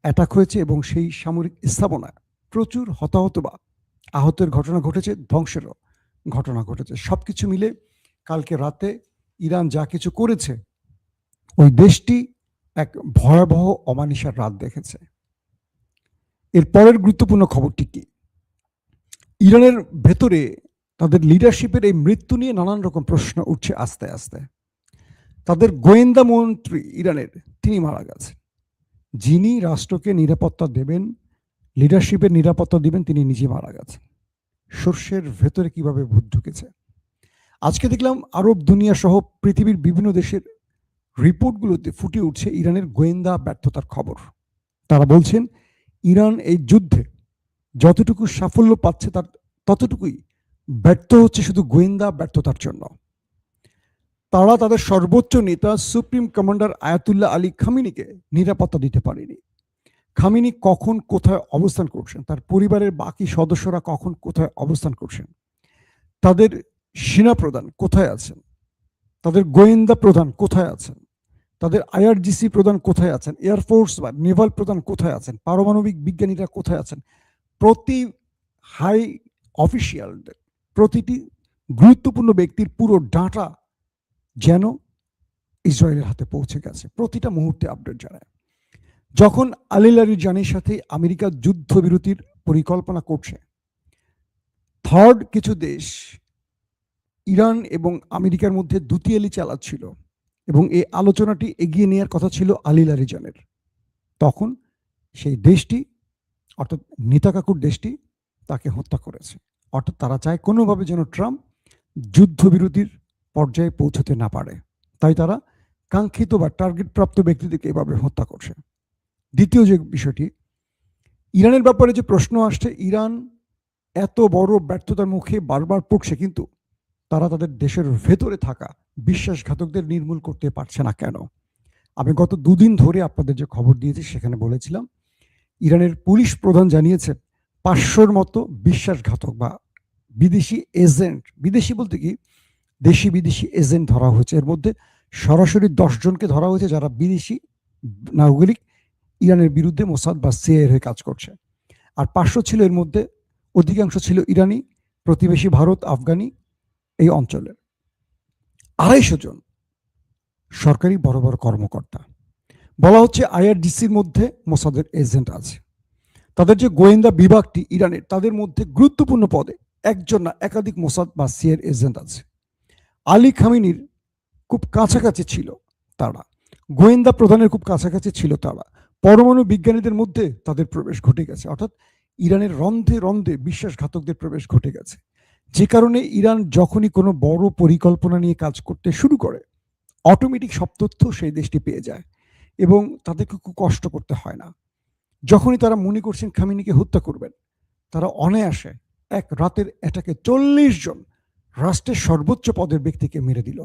Attack হয়েছে এবং সেই সামরিক স্থাপনায় প্রচুর হতাহত বা আহতের ঘটনা ঘটেছে, ধ্বংসেরও ঘটনা ঘটেছে। সবকিছু মিলে কালকে রাতে ইরান যা কিছু করেছে, ওই দেশটি এক ভয়াবহ অমানিসার রাত দেখেছে। এর পরের গুরুত্বপূর্ণ খবরটি কি? ইরানের ভেতরে তাদের লিডারশিপের এই মৃত্যু নিয়ে নানান রকম প্রশ্ন উঠছে আস্তে আস্তে। তাদের গোয়েন্দা মন্ত্রী ইরানের, তিনি মারা গেছেন। যিনি রাষ্ট্রকে নিরাপত্তা দেবেন, লিডারশিপের নিরাপত্তা দিবেন, তিনি নিজে মারা গেছেন। সর্ষের ভেতরে কিভাবে ভূত ঢুকেছে। আজকে দেখলাম আরব দুনিয়া সহ পৃথিবীর বিভিন্ন দেশের রিপোর্টগুলোতে ফুটে উঠছে ইরানের গোয়েন্দা ব্যর্থতার খবর। তারা বলছেন ইরান এই যুদ্ধে যতটুকু সাফল্য পাচ্ছে তার ততটুকুই ব্যর্থ হচ্ছে শুধু গোয়েন্দা ব্যর্থতার জন্য। তারা তাদের সর্বোচ্চ নেতা সুপ্রিম কমান্ডার আয়াতুল্লাহ আলী খামিনিকে নিরাপত্তা দিতে পারেনি। খামিনি কখন কোথায় অবস্থান করছেন, তার পরিবারের বাকি সদস্যরা কখন কোথায় অবস্থান করছেন, তাদের সেনাপ্রধান কোথায় আছেন, তাদের গোয়েন্দা প্রধান কোথায় আছেন, তাদের আইআরজিসি প্রধান কোথায় আছেন, এয়ারফোর্স বা নেভাল প্রধান কোথায় আছেন, পারমাণবিক বিজ্ঞানীরা কোথায় আছেন, প্রতি হাই অফিসিয়ালদের, প্রতিটি গুরুত্বপূর্ণ ব্যক্তির পুরো ডাটা যেন ইসরায়েলের হাতে পৌঁছে গেছে। প্রতিটা মুহূর্তে আপডেট জানায়। যখন আলী লারিজানির সাথে আমেরিকা যুদ্ধবিরতির পরিকল্পনা করছে, থার্ড কিছু দেশ ইরান এবং আমেরিকার মধ্যে দুতিয়ালি চালাচ্ছিল এবং এই আলোচনাটি এগিয়ে নেওয়ার কথা ছিল আলী লারিজানের, তখন সেই দেশটি, অর্থাৎ নেতাকাকুর দেশটি, তাকে হত্যা করেছে। অর্থাৎ তারা চায় কোনোভাবে যেন ট্রাম্প যুদ্ধবিরতির পর্যায়ে পৌঁছতে না পারে, তাই তারা কাঙ্ক্ষিত বা টার্গেট প্রাপ্ত ব্যক্তিদেরকে এভাবে হত্যা করছে। দ্বিতীয় যে বিষয়টি, ইরানের ব্যাপারে যে প্রশ্ন আসছে, ইরান এত বড় ব্যর্থতার মুখে বারবার পড়ছে, কিন্তু তারা তাদের দেশের ভেতরে থাকা বিশ্বাসঘাতকদের নির্মূল করতে পারছে না কেন? আমি গত দুদিন ধরে আপনাদের যে খবর দিয়েছি সেখানে বলেছিলাম ইরানের পুলিশ প্রধান জানিয়েছেন 500-র মতো বিশ্বাসঘাতক বা বিদেশি এজেন্ট, বিদেশি বলতে কি দেশি বিদেশি এজেন্ট ধরা হয়েছে। এর মধ্যে সরাসরি 10 জনকে ধরা হয়েছে যারা বিদেশি নাগরিক, ইরানের বিরুদ্ধে মোসাদ বা সিআইএর হয়ে কাজ করছে। আর 500 ছিল, এর মধ্যে অধিকাংশ ছিল ইরানি, প্রতিবেশী ভারত, আফগানি এই অঞ্চলের। 250 জন সরকারি বড় বড় কর্মকর্তা। বলা হচ্ছে আইআরজিসির মধ্যে মোসাদের এজেন্ট আছে। তাদের যে গোয়েন্দা বিভাগটি ইরানের, তাদের মধ্যে গুরুত্বপূর্ণ পদে একজন না একাধিক মোসাদ বা সিআইএর এজেন্ট আছে। আলী খামিনির খুব কাছাকাছি ছিল তারা, গোয়েন্দা প্রধানের খুব কাছাকাছি ছিল তারা, পরমাণু বিজ্ঞানীদের মধ্যে তাদের প্রবেশ ঘটে গেছে। অর্থাৎ ইরানের রন্ধে রন্ধে বিশ্বাসঘাতকদের প্রবেশ ঘটে গেছে, যে কারণে ইরান যখনই কোনো বড় পরিকল্পনা নিয়ে কাজ করতে শুরু করে, অটোমেটিক সব তথ্য সেই দেশটি পেয়ে যায় এবং তাদেরকে খুব কষ্ট করতে হয় না। যখনই তারা মনে করছেন খামিনিকে হত্যা করবেন, তারা অনায়াসে এক রাতের অ্যাটাকে 40 জন রাষ্ট্রের সর্বোচ্চ পদের ব্যক্তিকে মেরে দিল।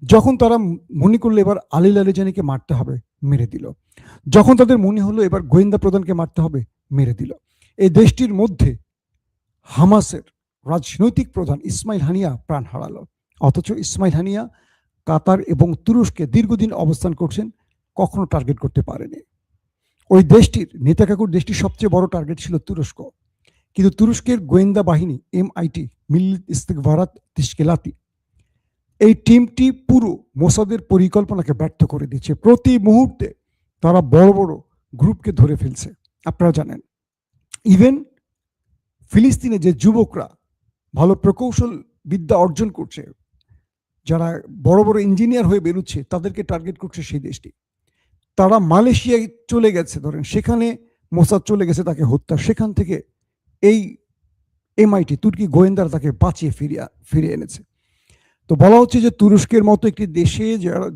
যখন তারা মনে করলো এবার আলী লারিজানিকে মারতে হবে, মেরে দিল। যখন তাদের মনে হলো এবার গোয়েন্দা প্রধানকে মারতে হবে, মেরে দিল। এই দেশটির মধ্যে হামাসের রাজনৈতিক প্রধান ইসমাইল হানিয়া প্রাণ হারালো, অথচ ইসমাইল হানিয়া কাতার এবং তুরস্কে দীর্ঘদিন অবস্থান করছেন, কখনো টার্গেট করতে পারেনি। ওই দেশটির নেতাকাকুর দেশটির সবচেয়ে বড় টার্গেট ছিল তুরস্ক, কিন্তু তুরস্কের গোয়েন্দা বাহিনী এমআইটি, মিল্লিত ইস্তেকবারাত তিশকেলাতি, এই টিমটি পুরো মোসাদের পরিকল্পনাকে ব্যর্থ করে দিচ্ছে। প্রতি মুহূর্তে তারা বড় বড় গ্রুপকে ধরে ফেলছে। আপনারা জানেন ইভেন ফিলিস্তিনে যে যুবকরা ভালো প্রকৌশল বিদ্যা অর্জন করছে, যারা বড় বড় ইঞ্জিনিয়ার হয়ে বেরোচ্ছে, তাদেরকে টার্গেট করছে সেই দেশটি। তারা মালয়েশিয়ায় চলে গেছে, ধরেন সেখানে মোসাদ চলে গেছে তাকে হত্যা, সেখান থেকে এই এমআইটি তুর্কি গোয়েন্দারা তাকে বাঁচিয়ে ফিরিয়ে এনেছে। তো বলা হচ্ছে যে তুরস্কের মতো একটি দেশে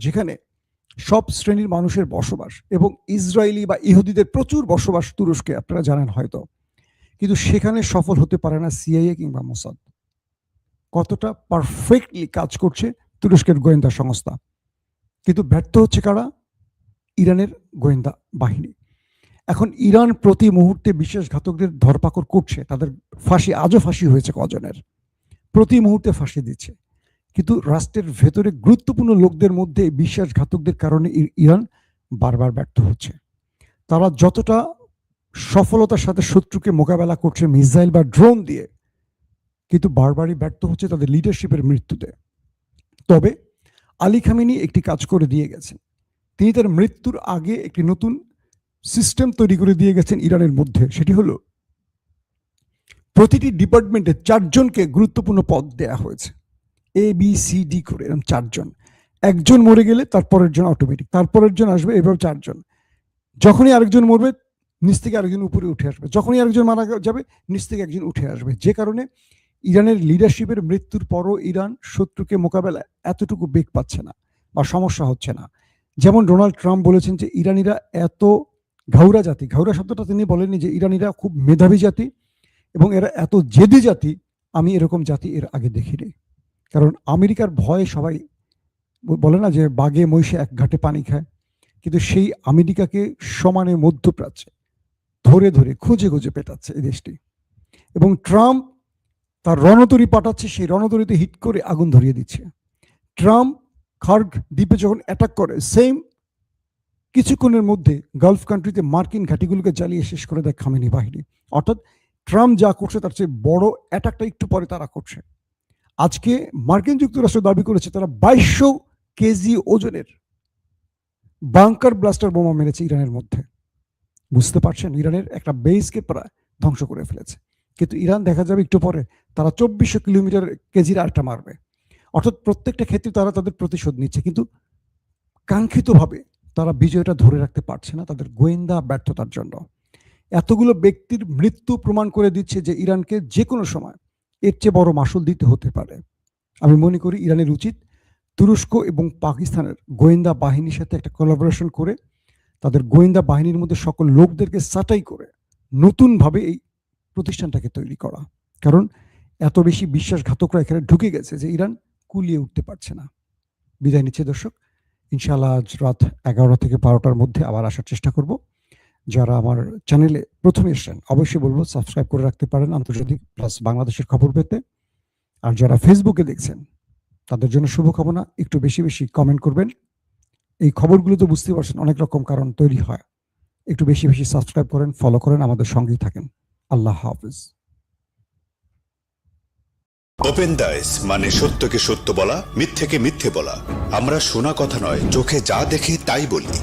যেখানে সব শ্রেণীর মানুষের বসবাস এবং ইসরায়েলি বা ইহুদিদের প্রচুর বসবাস তুরস্কে, আপনারা জানেন হয়তো, কিন্তু সেখানে সফল হতে পারে না সিআইএ কিংবা মোসাদ। কতটা পারফেক্টলি কাজ করছে তুরস্কের গোয়েন্দা সংস্থা, কিন্তু ব্যর্থ হচ্ছে কারা? ইরানের গোয়েন্দা বাহিনী। এখন ইরান প্রতি মুহূর্তে বিশ্বাসঘাতকদের ধরপাকড় করছে, তাদের ফাঁসি, আজও ফাঁসি হয়েছে কজনের, প্রতি মুহূর্তে ফাঁসি দিচ্ছে। কিন্তু রাষ্ট্রের ভেতরে গুরুত্বপূর্ণ লোকদের মধ্যে বিশ্বাসঘাতকদের কারণে ইরান বারবার ব্যর্থ হচ্ছে। তারা যতটা সফলতার সাথে শত্রুকে মোকাবেলা করছে মিসাইল বা ড্রোন দিয়ে, কিন্তু বারবারই ব্যর্থ হচ্ছে তাদের লিডারশিপের মৃত্যুতে। তবে আলী খামেনি একটি কাজ করে দিয়ে গেছেন, তিনি তার মৃত্যুর আগে একটি নতুন সিস্টেম তৈরি করে দিয়ে গেছেন ইরানের মধ্যে। সেটি হলো প্রতিটি ডিপার্টমেন্টে 4 জনকে গুরুত্বপূর্ণ পদ দেয়া হয়েছে, ABCD করে, এরকম 4 জন। একজন মরে গেলে তারপরের জন অটোমেটিক, তারপরের জন আসবে, এভাবে 4 জন। যখনই আরেকজন মরবে নিচ থেকে আরেকজন উপরে উঠে আসবে, যখনই আরেকজন মারা যাবে নিচ থেকে একজন উঠে আসবে। যে কারণে ইরানের লিডারশিপের মৃত্যুর পরও ইরান শত্রুকে মোকাবেলায় এতটুকু বেগ পাচ্ছে না বা সমস্যা হচ্ছে না। যেমন ডোনাল্ড ট্রাম্প বলেছেন যে ইরানিরা এত ঘাউরা জাতি, ঘাউরা শব্দটা তিনি বলেননি, যে ইরানিরা খুব মেধাবী জাতি এবং এরা এত জেদি জাতি, আমি এরকম জাতি এর আগে দেখিনি। কারণ আমেরিকার ভয়ে সবাই বলে না যে বাঘে মহিষে এক ঘাটে পানি খায়, কিন্তু সেই আমেরিকাকে সমানে মধ্যপ্রাচ্যে ধরে ধরে খুঁজে খুঁজে পেটাচ্ছে এই দেশটি। এবং ট্রাম্প তার রণতরী পাঠাচ্ছে, সেই রণতরীতে হিট করে আগুন ধরিয়ে দিচ্ছে। ট্রাম্প খার্গ দ্বীপে যখন অ্যাটাক করে, সেম কিছুক্ষণের মধ্যে গালফ কান্ট্রিতে মার্কিন ঘাঁটিগুলোকে জ্বালিয়ে শেষ করে দেয় খামেনি বাহিনী। অর্থাৎ ট্রাম্প যা করছে তার চেয়ে বড় অ্যাটাকটা একটু পরে তারা করছে। আজকে মার্কিন যুক্তরাষ্ট্র দাবি করেছে তারা 2200 কেজি ওজনের বাংকার ব্লাস্টার বোমা মেরেছে ইরানের মধ্যে। বুঝতে পারছেন, ইরানের একটা বেসকে প্রায় ধ্বংস করে ফেলেছে। কিন্তু ইরান দেখা যাবে একটু পরে তারা 2400 কিলোমিটার কেজির আরেকটা মারবে। অর্থাৎ প্রত্যেকটা ক্ষেত্রে তারা তাদের প্রতিশোধ নিচ্ছে, কিন্তু কাঙ্ক্ষিতভাবে তারা বিজয়টা ধরে রাখতে পারছে না তাদের গোয়েন্দা ব্যর্থতার জন্য। এতগুলো ব্যক্তির মৃত্যু প্রমাণ করে দিচ্ছে যে ইরানকে যে কোনো সময় এর চেয়ে বড় মাসুল দিতে হতে পারে। আমি মনে করি ইরানের উচিত তুরস্ক এবং পাকিস্তানের গোয়েন্দা বাহিনীর সাথে একটা কোলাবোরেশন করে তাদের গোয়েন্দা বাহিনীর মধ্যে সকল লোকদেরকে ছাঁটাই করে নতুনভাবে এই প্রতিষ্ঠানটাকে তৈরি করা। কারণ এত বেশি বিশ্বাসঘাতকরা এখানে ঢুকে গেছে যে ইরান কুলিয়ে উঠতে পারছে না। বিদায় নিচ্ছে দর্শক, ইনশাআল্লাহ আজ রাত 11টা থেকে 12টার মধ্যে আবার আসার চেষ্টা করব। যারা আমার চ্যানেলে প্রথমে এসেছেন অবশ্যই বলবো সাবস্ক্রাইব করে রাখতে পারেন আন্তর্জাতিক প্লাস বাংলাদেশের খবর পেতে। আর যারা ফেসবুকে দেখছেন তাদের জন্য শুভকামনা, একটু বেশি বেশি কমেন্ট করবেন। এই খবরগুলো তো বুঝতে পারছেন অনেক রকম কারণ তৈরি হয়, একটু বেশি বেশি সাবস্ক্রাইব করেন, ফলো করেন, আমাদের সঙ্গেই থাকেন। আল্লাহ হাফেজ। ওপেন দাইস মানে সত্যকে সত্য বলা, মিথ্যেকে মিথ্যে বলা। আমরা শোনা কথা নয়, চোখে যা দেখি তাই বলি।